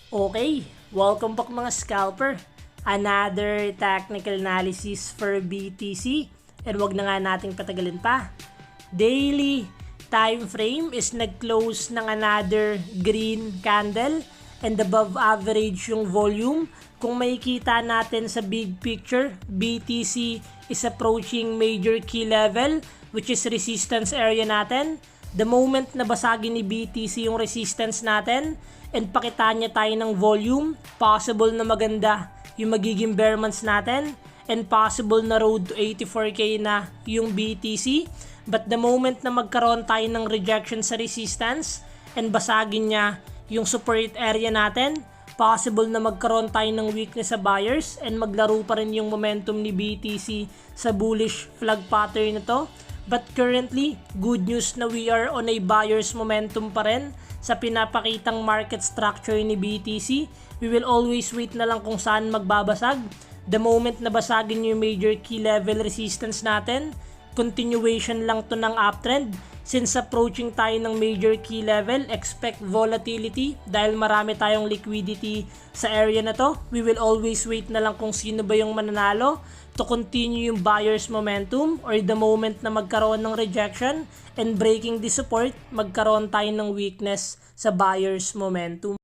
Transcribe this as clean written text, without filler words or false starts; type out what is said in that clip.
Okay, welcome back mga scalper. Another technical analysis for BTC. And wag na nga nating patagalin pa. Daily time frame is nag-close ng another green candle and above average yung volume. Kung makikita natin sa big picture, BTC is approaching major key level which is resistance area natin. The moment na basagin ni BTC yung resistance natin and pakita niya tayo ng volume, possible na maganda yung magiging bear months natin and possible na road to 84k na yung BTC. But the moment na magkaroon tayo ng rejection sa resistance and basagin niya yung support area natin, possible na magkaroon tayo ng weakness sa buyers and maglaro pa rin yung momentum ni BTC sa bullish flag pattern na to. But currently, good news na we are on a buyer's momentum pa rin sa pinapakitang market structure ni BTC. We will always wait na lang kung saan magbabasag. The moment na basagin yung major key level resistance natin, continuation lang to ng uptrend. Since approaching tayo ng major key level, expect volatility dahil marami tayong liquidity sa area na to. We will always wait na lang kung sino ba yung mananalo to continue yung buyer's momentum or the moment na magkaroon ng rejection and breaking the support, magkaroon tayo ng weakness sa buyer's momentum.